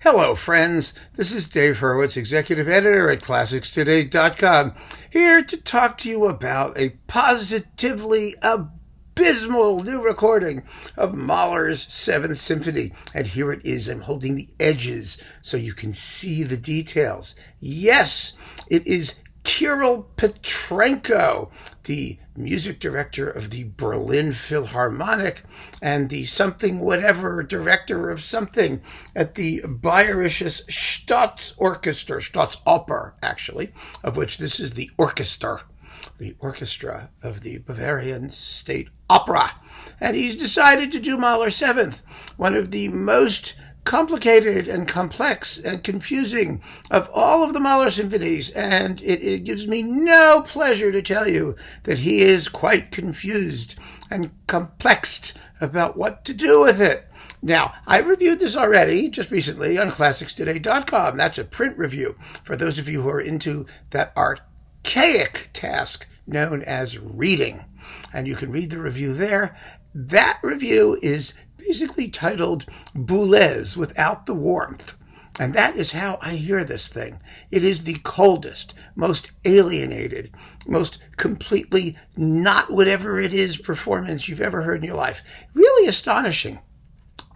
Hello, friends. This is Dave Hurwitz, executive editor at ClassicsToday.com, here to talk to you about a positively abysmal new recording of Mahler's Seventh Symphony. And here it is. I'm holding the edges so you can see the details. Yes, it is Kirill Petrenko, the music director of the Berlin Philharmonic and the something whatever director of something at the Bayerisches Staatsorchester, Staatsoper actually, of which this is the orchestra of the Bavarian State Opera. And he's decided to do Mahler Seventh, one of the most complicated and complex and confusing of all of the Mahler symphonies, and it gives me no pleasure to tell you that he is quite confused and complexed about what to do with it. Now, I reviewed this already just recently on ClassicsToday.com. That's a print review for those of you who are into that archaic task known as reading, and you can read the review there. That review is basically titled Boulez, without the warmth. And that is how I hear this thing. It is the coldest, most alienated, most completely not whatever it is performance you've ever heard in your life. Really astonishing.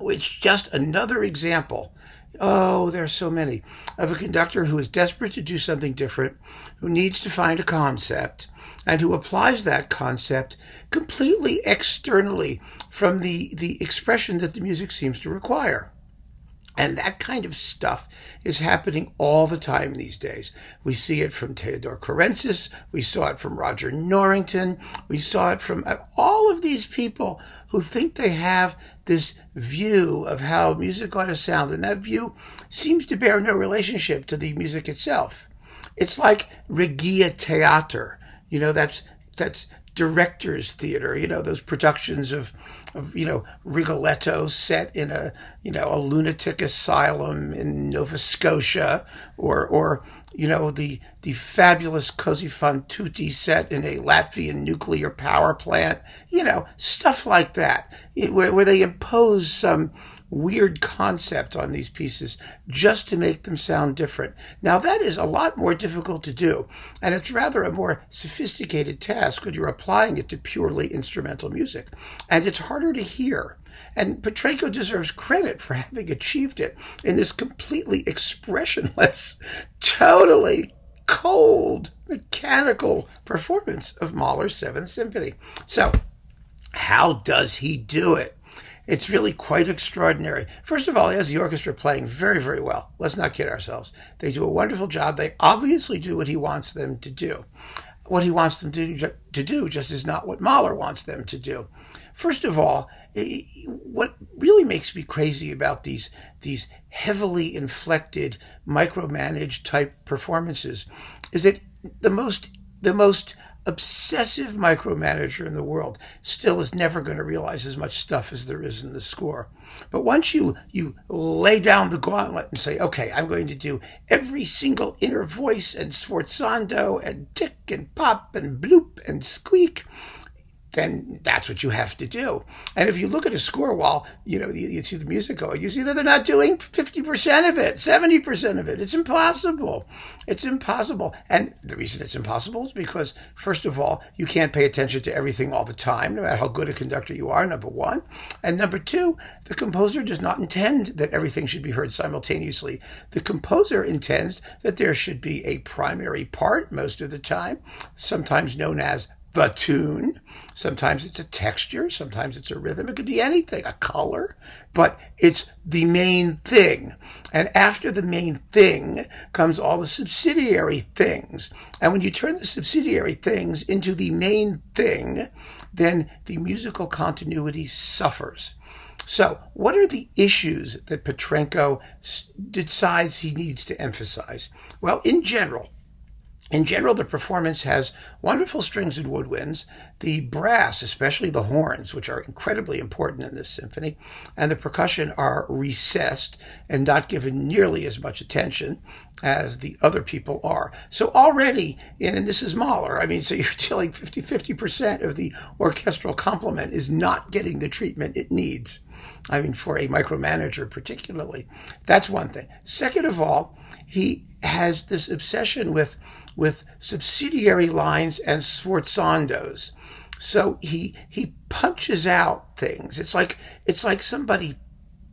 It's just another example. Oh, there are so many. Of a conductor who is desperate to do something different, who needs to find a concept, and who applies that concept completely externally from the expression that the music seems to require. And that kind of stuff is happening all the time these days. We see it from Theodore Karensis. We saw it from Roger Norrington. We saw it from all of these people who think they have this view of how music ought to sound. And that view seems to bear no relationship to the music itself. It's like Regia Theater. You know, that's director's theater, those productions of Rigoletto set in a lunatic asylum in Nova Scotia, or the fabulous Così fan tutte set in a Latvian nuclear power plant, stuff like that, where they impose some weird concept on these pieces just to make them sound different. Now, that is a lot more difficult to do, and it's rather a more sophisticated task when you're applying it to purely instrumental music, and it's harder to hear. And Petrenko deserves credit for having achieved it in this completely expressionless, totally cold, mechanical performance of Mahler's Seventh Symphony. So, how does he do it? It's really quite extraordinary. First of all, he has the orchestra playing very, very well. Let's not kid ourselves. They do a wonderful job. They obviously do what he wants them to do. What he wants them to do just is not what Mahler wants them to do. First of all, what really makes me crazy about these heavily inflected, micromanaged type performances is that the most obsessive micromanager in the world still is never going to realize as much stuff as there is in the score. But once you lay down the gauntlet and say, okay, I'm going to do every single inner voice and sforzando and tick and pop and bloop and squeak, then that's what you have to do. And if you look at a score while, you see the music going, you see that they're not doing 50% of it, 70% of it. It's impossible. It's impossible. And the reason it's impossible is because, first of all, you can't pay attention to everything all the time, no matter how good a conductor you are, number one. And number two, the composer does not intend that everything should be heard simultaneously. The composer intends that there should be a primary part most of the time, sometimes known as the tune. Sometimes it's a texture, sometimes it's a rhythm, it could be anything, a color, but it's the main thing. And after the main thing comes all the subsidiary things. And when you turn the subsidiary things into the main thing, then the musical continuity suffers. So what are the issues that Petrenko decides he needs to emphasize? Well, in general, the performance has wonderful strings and woodwinds, the brass, especially the horns, which are incredibly important in this symphony, and the percussion are recessed and not given nearly as much attention as the other people are. So already, and this is Mahler, so you're telling 50% of the orchestral complement is not getting the treatment it needs. I mean, for a micromanager particularly. That's one thing. Second of all, he has this obsession with subsidiary lines and sforzandos. So he punches out things. It's like somebody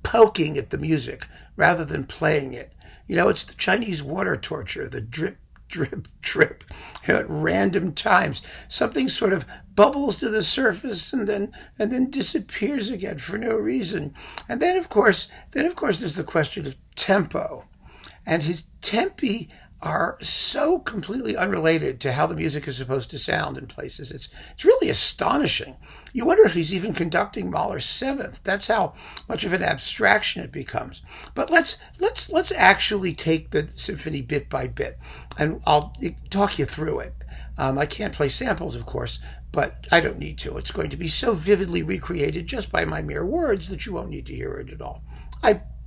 poking at the music rather than playing it. It's the Chinese water torture, the drip, drip, drip, at random times. Something sort of bubbles to the surface and then disappears again for no reason. And then of course there's the question of tempo. And his tempi are so completely unrelated to how the music is supposed to sound in places. It's really astonishing. You wonder if he's even conducting Mahler's Seventh. That's how much of an abstraction it becomes. But let's actually take the symphony bit by bit, and I'll talk you through it. I can't play samples, of course, but I don't need to. It's going to be so vividly recreated just by my mere words that you won't need to hear it at all.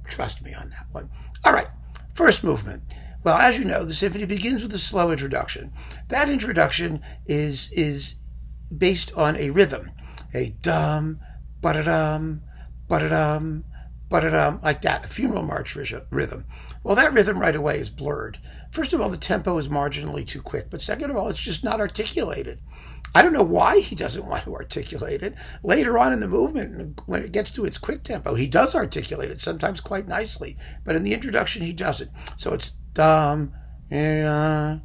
Trust me on that one. All right, first movement. Well, as you know, the symphony begins with a slow introduction. That introduction is based on a rhythm, a dum, ba-da-dum, ba-da-dum, ba-da-dum, like that, a funeral march rhythm. Well, that rhythm right away is blurred. First of all, the tempo is marginally too quick, but second of all, it's just not articulated. I don't know why he doesn't want to articulate it. Later on in the movement, when it gets to its quick tempo, he does articulate it, sometimes quite nicely, but in the introduction, he doesn't. So it's dum, well,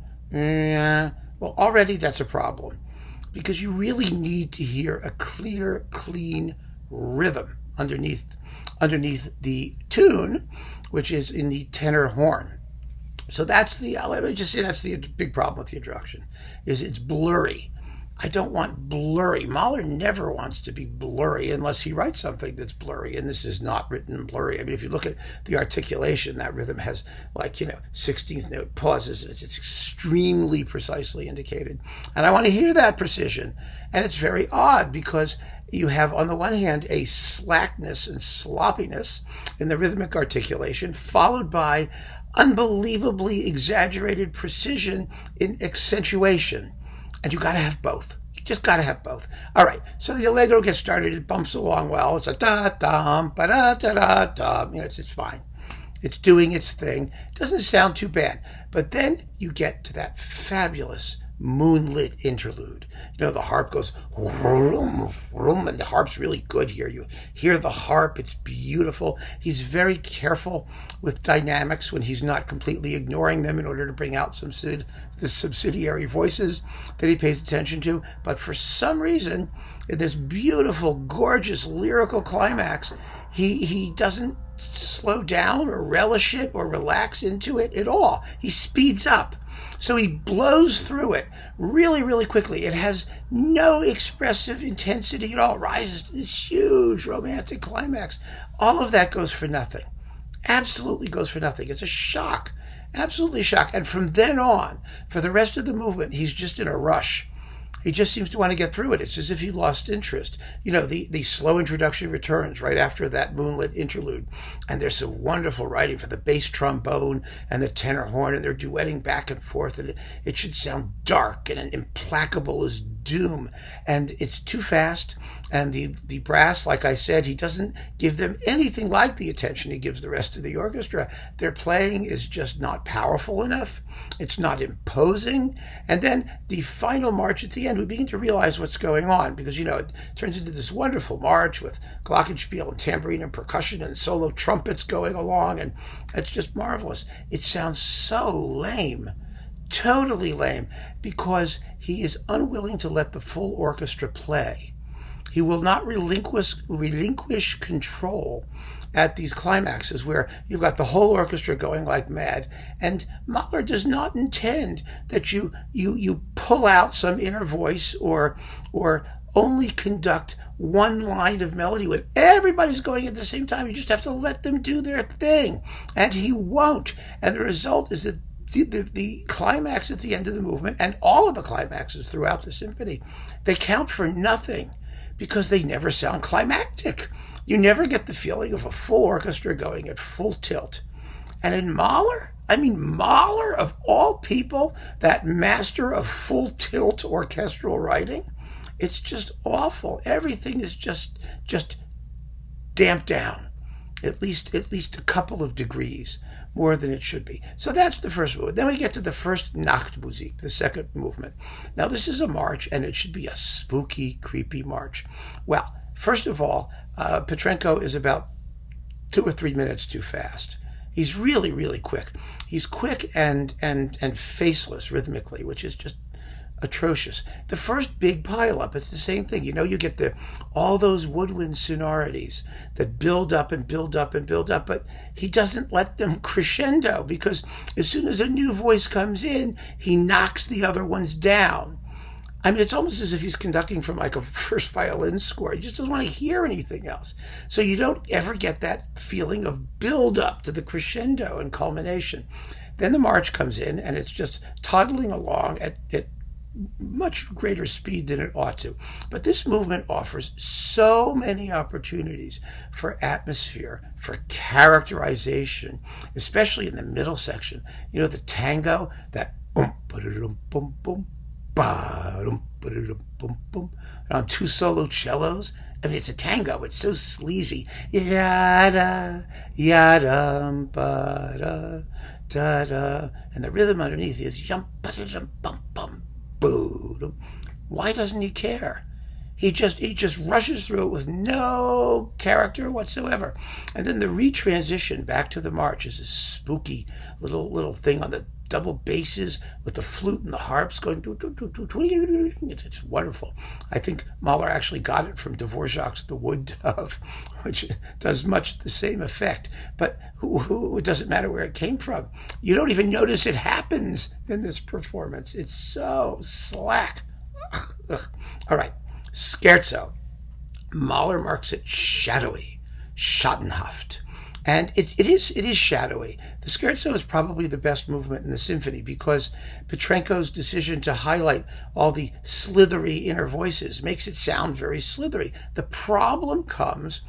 already that's a problem, because you really need to hear a clear, clean rhythm underneath the tune, which is in the tenor horn. So let me just say that's the big problem with the introduction, is it's blurry. I don't want blurry. Mahler never wants to be blurry unless he writes something that's blurry, and this is not written blurry. I mean, if you look at the articulation, that rhythm has 16th note pauses, and it's extremely precisely indicated. And I want to hear that precision. And it's very odd because you have, on the one hand, a slackness and sloppiness in the rhythmic articulation, followed by unbelievably exaggerated precision in accentuation. And you got to have both. You just got to have both. All right. So the allegro gets started. It bumps along well. It's a da-dum, ba-da-da-da-dum. It's fine. It's doing its thing. It doesn't sound too bad. But then you get to that fabulous moonlit interlude. The harp goes vroom, vroom, and the harp's really good here. You hear the harp. It's beautiful. He's very careful with dynamics when he's not completely ignoring them in order to bring out the subsidiary voices that he pays attention to. But for some reason, in this beautiful, gorgeous, lyrical climax, he doesn't slow down or relish it or relax into it at all. He speeds up. So he blows through it really, really quickly. It has no expressive intensity at all. It rises to this huge romantic climax. All of that goes for nothing. Absolutely goes for nothing. It's a shock. Absolutely a shock. And from then on, for the rest of the movement, he's just in a rush. He just seems to want to get through it. It's as if he lost interest. The slow introduction returns right after that moonlit interlude. And there's some wonderful writing for the bass trombone and the tenor horn, and they're duetting back and forth. And it should sound dark and implacable as doom. And it's too fast. And the brass, like I said, he doesn't give them anything like the attention he gives the rest of the orchestra. Their playing is just not powerful enough. It's not imposing. And then the final march at the end, we begin to realize what's going on, because, it turns into this wonderful march with glockenspiel and tambourine and percussion and solo trumpets going along, and it's just marvelous. It sounds so lame, totally lame, because he is unwilling to let the full orchestra play. He will not relinquish control at these climaxes where you've got the whole orchestra going like mad. And Mahler does not intend that you pull out some inner voice or only conduct one line of melody when everybody's going at the same time. You just have to let them do their thing. And he won't. And the result is that the climax at the end of the movement, and all of the climaxes throughout the symphony, they count for nothing because they never sound climactic. You never get the feeling of a full orchestra going at full tilt. And in Mahler, Mahler of all people, that master of full tilt orchestral writing, it's just awful. Everything is just damped down at least a couple of degrees more than it should be. So that's the first movement. Then we get to the first Nachtmusik, the second movement. Now this is a march, and it should be a spooky, creepy march. Well, first of all, Petrenko is about 2 or 3 minutes too fast. He's really, really quick. He's quick and faceless rhythmically, which is just atrocious. The first big pileup, it's the same thing. You get all those woodwind sonorities that build up and build up and build up, but he doesn't let them crescendo, because as soon as a new voice comes in, he knocks the other ones down. I mean, it's almost as if he's conducting from like a first violin score. He just doesn't want to hear anything else. So you don't ever get that feeling of build up to the crescendo and culmination. Then the march comes in, and it's just toddling along at much greater speed than it ought to. But this movement offers so many opportunities for atmosphere, for characterization, especially in the middle section. The tango, that bum bum on 2 solo cellos. I mean, it's a tango. It's so sleazy. Yada, yada, ba-da, da-da. And the rhythm underneath is yum, ba-da-dum, bum, bum, boo. Why doesn't he care? He just rushes through it with no character whatsoever. And then the retransition back to the march is a spooky little thing on the double basses with the flute and the harps going. It's wonderful. I think Mahler actually got it from Dvorak's The Wood Dove, which does much the same effect. But it doesn't matter where it came from. You don't even notice it happens in this performance. It's so slack. All right, Scherzo. Mahler marks it shadowy, schattenhaft. And it is shadowy. The Scherzo is probably the best movement in the symphony, because Petrenko's decision to highlight all the slithery inner voices makes it sound very slithery. The problem comes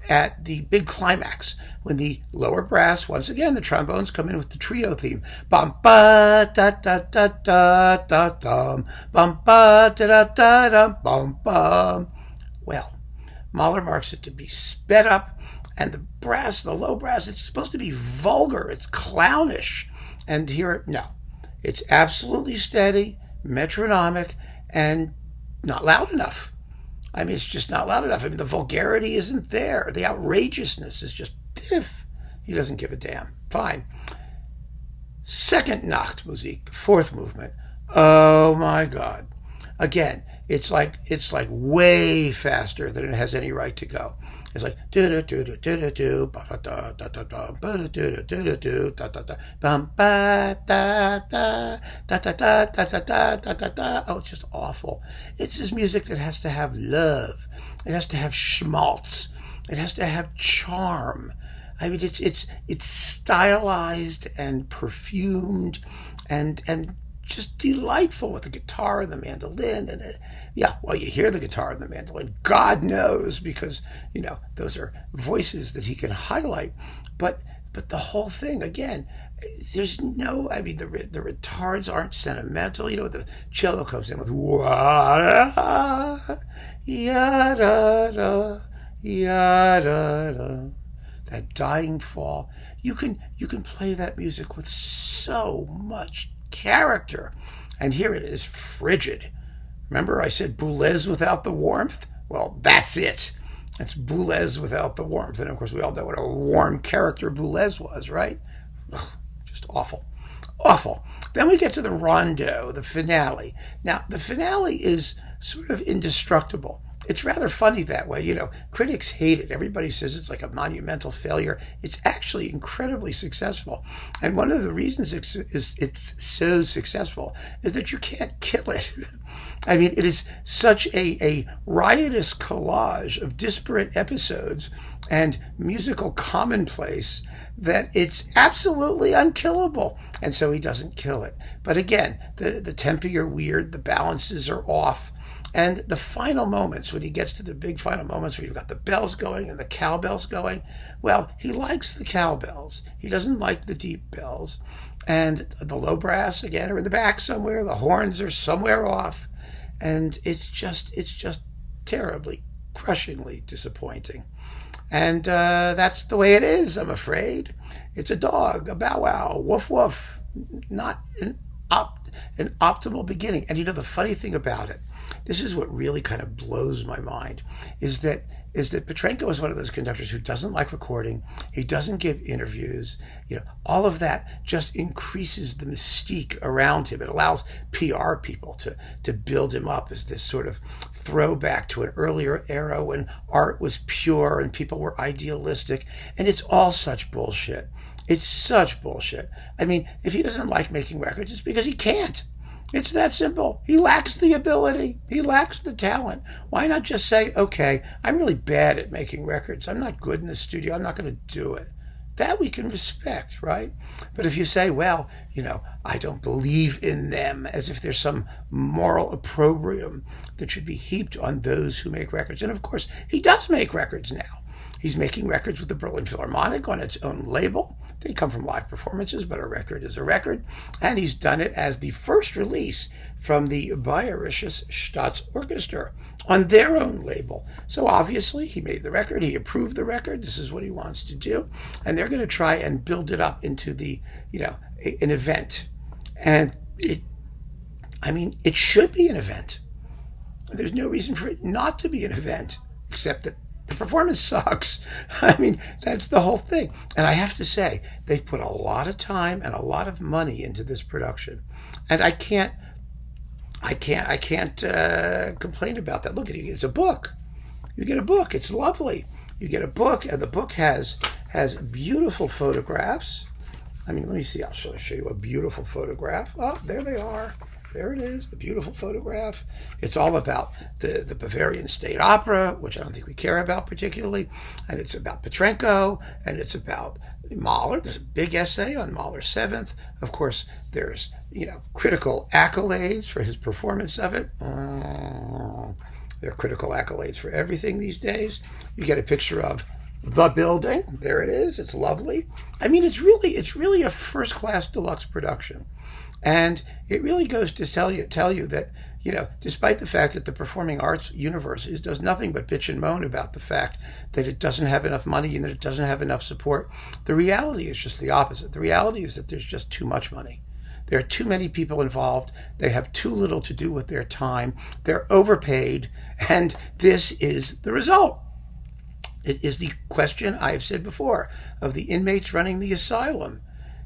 at the big climax, when the lower brass, once again, the trombones come in with the trio theme. Bum ba da da da da da dum, bum ba da da da dum, bum bum. Well, Mahler marks it to be sped up. And the brass, the low brass, it's supposed to be vulgar. It's clownish. And here, no. It's absolutely steady, metronomic, and not loud enough. I mean, it's just not loud enough. I mean, the vulgarity isn't there. The outrageousness is just piff. He doesn't give a damn. Fine. Second Nachtmusik, the fourth movement. Oh my God. Again, it's like way faster than it has any right to go. It's like do do do do do do ba da da da da ba do do do do do da da da bum ba da da da da da da da da da da. Oh, it's just awful. It's this music that has to have love. It has to have schmaltz. It has to have charm. I mean, it's stylized and perfumed and just delightful with the guitar and the mandolin. And you hear the guitar and the mandolin, God knows, because those are voices that he can highlight. But the whole thing, again, there's no, I mean, the retards aren't sentimental. The cello comes in with wah ya da da ya da da, that dying fall. You can play that music with so much character, and here it is frigid. Remember I said Boulez without the warmth? Well, that's it. It's Boulez without the warmth. And of course we all know what a warm character Boulez was, right? Ugh, just awful. Then we get to the rondo, the finale. Now, the finale is sort of indestructible. It's rather funny that way. Critics hate it. Everybody says it's like a monumental failure. It's actually incredibly successful. And one of the reasons it's so successful is that you can't kill it. I mean, it is such a riotous collage of disparate episodes and musical commonplace that it's absolutely unkillable. And so he doesn't kill it. But again, the tempi are weird. The balances are off. And the final moments, when he gets to the big final moments where you've got the bells going and the cowbells going, well, he likes the cowbells. He doesn't like the deep bells. And the low brass, again, are in the back somewhere. The horns are somewhere off. And it's just terribly, crushingly disappointing. And that's the way it is, I'm afraid. It's a dog, a bow wow, woof woof, not an optimal beginning. And the funny thing about it, this is what really kind of blows my mind, is that Petrenko is one of those conductors who doesn't like recording. He doesn't give interviews. All of that just increases the mystique around him. It allows PR people to build him up as this sort of throwback to an earlier era when art was pure and people were idealistic. And it's all such bullshit. It's such bullshit. I mean, if he doesn't like making records, it's because he can't. It's that simple. He lacks the ability. He lacks the talent. Why not just say, okay, I'm really bad at making records. I'm not good in the studio. I'm not going to do it. That we can respect, right? But if you say, well, I don't believe in them, as if there's some moral opprobrium that should be heaped on those who make records. And of course, he does make records now. He's making records with the Berlin Philharmonic on its own label. They come from live performances, but a record is a record. And he's done it as the first release from the Bayerisches Staatsorchester on their own label. So obviously he made the record, he approved the record, this is what he wants to do. And they're going to try and build it up into an event. And it should be an event. There's no reason for it not to be an event, except that the performance sucks. I mean, that's the whole thing. And I have to say, they've put a lot of time and a lot of money into this production. And I can't complain about that. Look, it's a book. You get a book. It's lovely. You get a book, and the book has beautiful photographs. I mean, let me see. I'll show you a beautiful photograph. Oh, there they are. There it is, the beautiful photograph. It's all about the Bavarian State Opera, which I don't think we care about particularly. And it's about Petrenko, and it's about Mahler. There's a big essay on Mahler's Seventh. Of course, there's, critical accolades for his performance of it. There are critical accolades for everything these days. You get a picture of the building. There it is. It's lovely. I mean, it's really a first-class deluxe production. And it really goes to tell you that, despite the fact that the performing arts universe does nothing but bitch and moan about the fact that it doesn't have enough money and that it doesn't have enough support, the reality is just the opposite. The reality is that there's just too much money. There are too many people involved. They have too little to do with their time. They're overpaid. And this is the result. It is the question I have said before of the inmates running the asylum.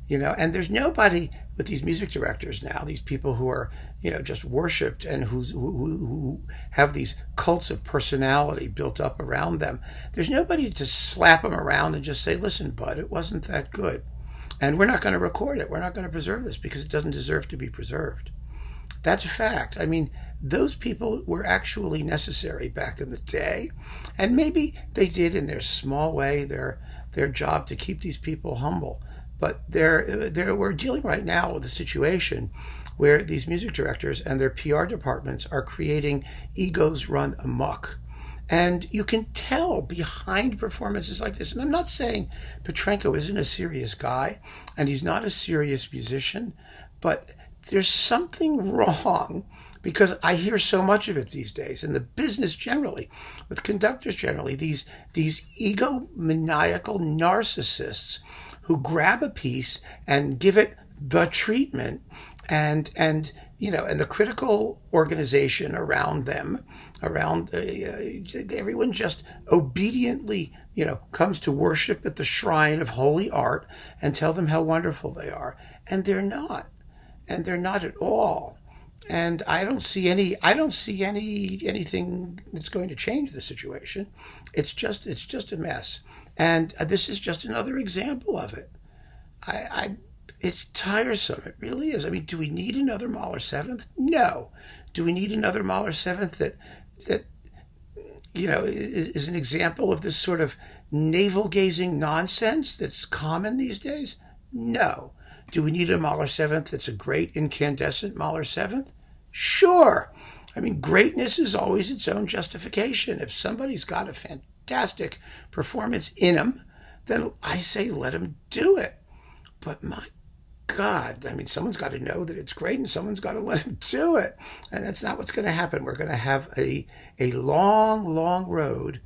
And there's nobody with these music directors now, these people who are, just worshipped and who have these cults of personality built up around them. There's nobody to slap them around and just say, listen, bud, it wasn't that good. And we're not going to record it. We're not going to preserve this because it doesn't deserve to be preserved. That's a fact. I mean, those people were actually necessary back in the day. And maybe they did in their small way their job to keep these people humble. But we're dealing right now with a situation where these music directors and their PR departments are creating egos run amok. And you can tell behind performances like this, and I'm not saying Petrenko isn't a serious guy, and he's not a serious musician, but there's something wrong, because I hear so much of it these days, in the business generally, with conductors generally, these egomaniacal narcissists who grab a piece and give it the treatment, and the critical organization around them, everyone just obediently, comes to worship at the shrine of holy art and tell them how wonderful they are, and they're not at all. And I don't see anything that's going to change the situation. It's just a mess. And this is just another example of it. It's tiresome. It really is. I mean, do we need another Mahler Seventh? No. Do we need another Mahler Seventh that is an example of this sort of navel-gazing nonsense that's common these days? No. Do we need a Mahler Seventh that's a great incandescent Mahler Seventh? Sure. I mean, greatness is always its own justification. If somebody's got a fantastic performance in them, then I say let them do it. But my God, I mean, someone's got to know that it's great and someone's got to let them do it. And that's not what's going to happen. We're going to have a long, long road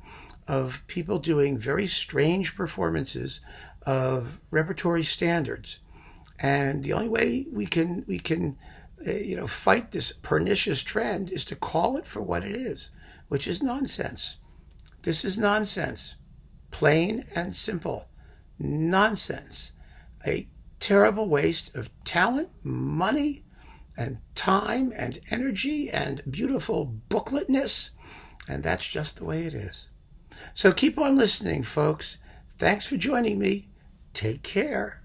of people doing very strange performances of repertory standards. And the only way we can fight this pernicious trend is to call it for what it is, which is nonsense. This is nonsense. Plain and simple. Nonsense. A terrible waste of talent, money, and time and energy and beautiful bookletness. And that's just the way it is. So keep on listening, folks. Thanks for joining me. Take care.